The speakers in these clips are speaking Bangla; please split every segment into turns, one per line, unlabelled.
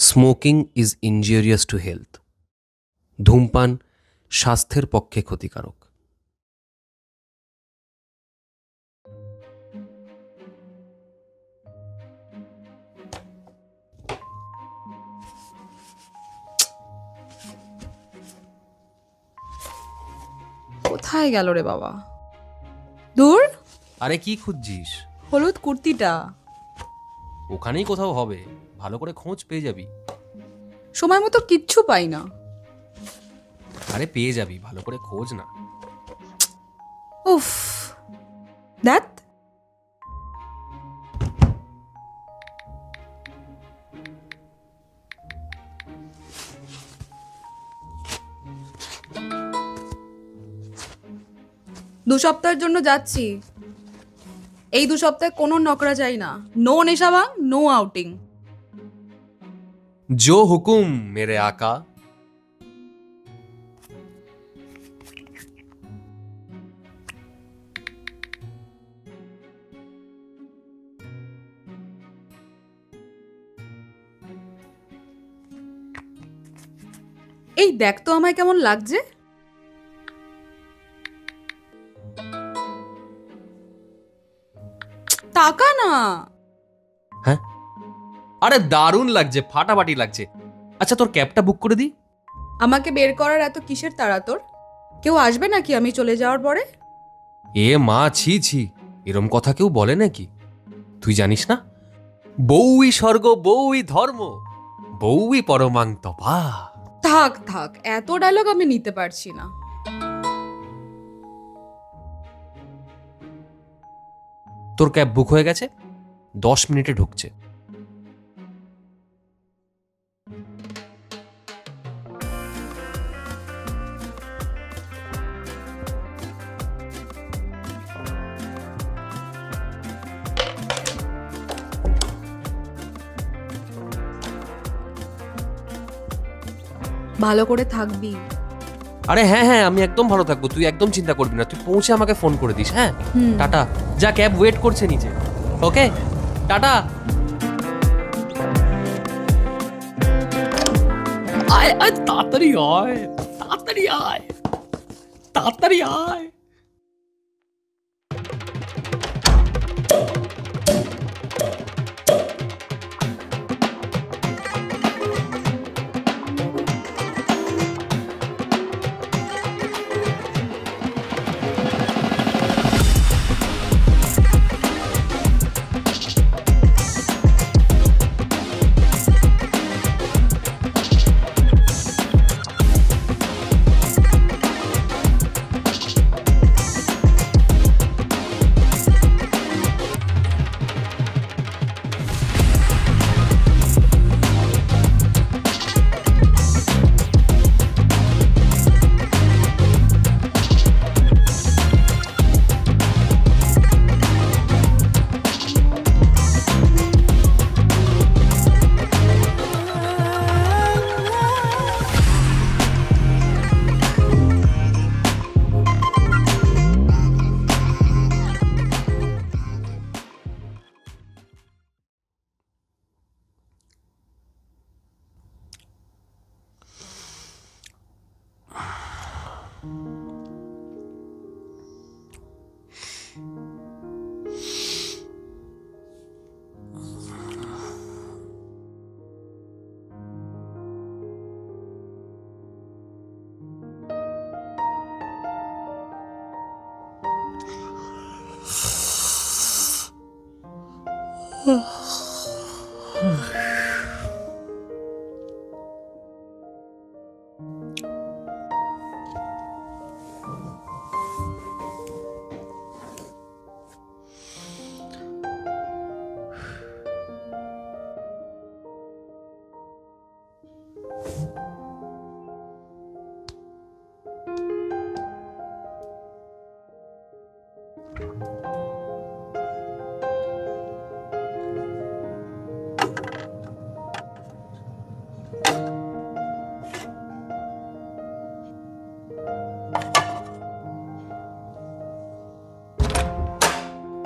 Smoking is injurious to health. ধূমপান স্বাস্থ্যের পক্ষে ক্ষতিকারক।
কোথায় গেল রে বাবা? দূর।
আরে কি খুঁজছিস?
হলুদ কুর্তিটা।
ওখানেই কোথাও হবে, ভালো করে খোঁজ পেয়ে যাবি।
সময় মতো কিচ্ছু পাই না।
আরে পেয়ে যাবি, ভালো করে খোঁজ না।
উফ, দ্যাট। দু সপ্তাহের জন্য যাচ্ছি। এই 2 সপ্তাহে কোনো নকরা চাই না। নো নেশা ভাঙ, নো আউটিং।
জো হুকুম মেরে আকা।
এই দেখ তো আমায় কেমন লাগছে। টাকা না।
হ্যাঁ, আরে দারুণ লাগছে, ফাটাফাটি লাগছে। আচ্ছা তোর ক্যাবটা বুক করে দিই।
আমাকে বের করার এত কিসের তাড়া তোর? কেউ আসবে নাকি আমি চলে যাওয়ার পরে?
এ মা, ছি ছি, এরম কথা কেউ বলে নাকি? তুই জানিস না, বউই স্বর্গ, বউই ধর্ম, বউই পরমাংতপা।
থাক থাক, এত ডায়লগ আমি নিতে পারছি না।
তোর ক্যাব বুক হয়ে গেছে, 10 মিনিটে ঢুকছে।
ভালো করে থাকবি।
আরে হ্যাঁ হ্যাঁ, আমি একদম ভালো থাকবো, তুই একদম চিন্তা করবি না। তুই পৌঁছে আমাকে ফোন করে দিস। হ্যাঁ, টাটা। যা, ক্যাব ওয়েট করছে নিচে। ওকে, টাটা। আয় আয়, তাড়াতাড়ি আয়, তাড়াতাড়ি আয়, তাড়াতাড়ি আয়।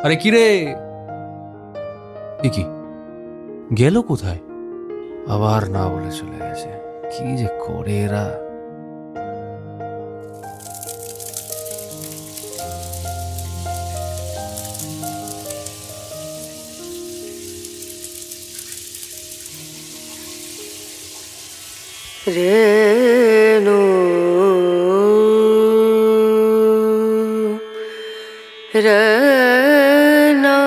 আরে কি রে, কি গেল কোথায়? আবার না বলে চলে গেছে। কি যে করে এরা।
রেণু রনা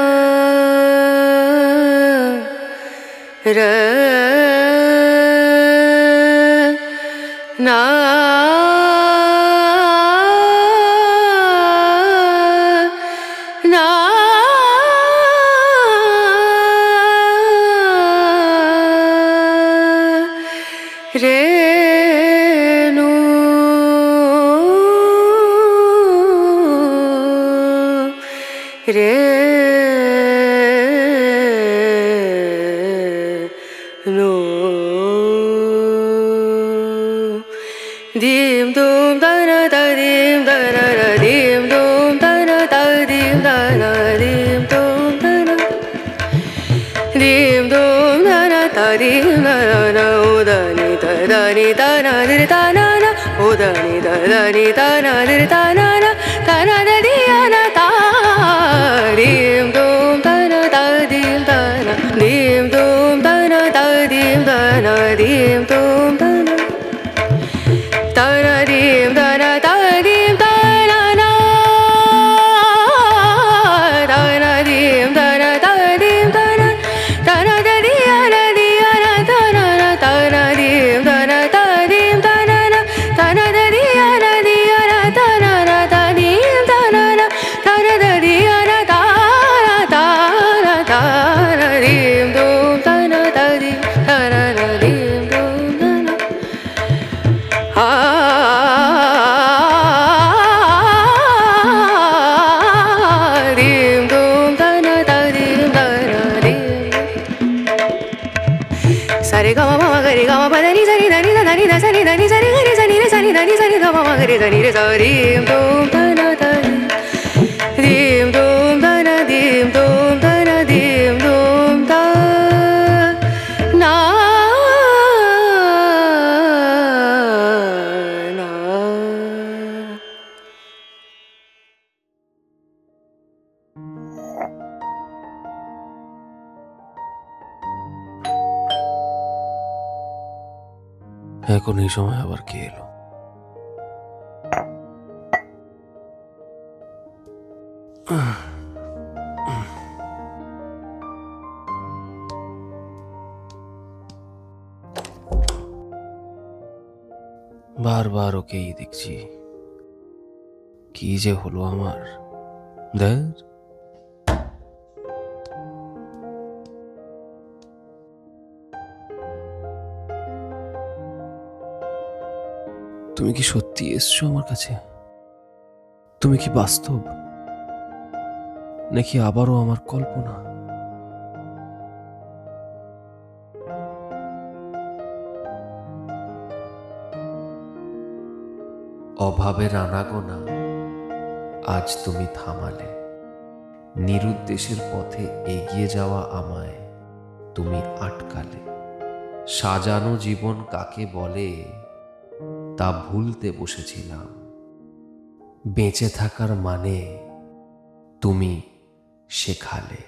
রনা না রেণু রেণু dim dum da na da dim da na na dim dum da na da dim da na dim dum da na dim dum da na da dim da na o da ni da na di da na na o da ni da na di da na na da di na da dim dum da na da dim da na dim dum da na da dim da na dim dum da na da na dim da na da dim da na na da na dim da na da dim da na da na da di na da na na da na dim da na da dim da na na da na da di na da na na da dim da na na da na da di na da na da na dim dum da na da dim da na na dim dum da na dim dum da na da dim da na dim sa re ga ma ma ga re ga ma pa da ni sa ni da ni da da ni da sa ni da ni sa re ga re sa ni re sa ni da ni sa ni da ma ma ga re sa ni re sa dim dum da na da dim dum da na dim dum da na dim dum da na na
এখন এই সময় আবার কে এলো? বারবার ওকেই দেখছি। কি যে হলো আমার। দেখ, তুমি কি সত্যি এসছো আমার কাছে? তুমি কি বাস্তব, নাকি আবারও আমার কল্পনা? অভাবের আনাগোনা আজ তুমি থামালে, নিরুদ্দেশের পথে এগিয়ে যাওয়া আমায় তুমি আটকালে। সাজানো জীবন কাকে বলে তা ভুলতে বসেছিলাম। বেঁচে থাকার মানে তুমি শেখালে।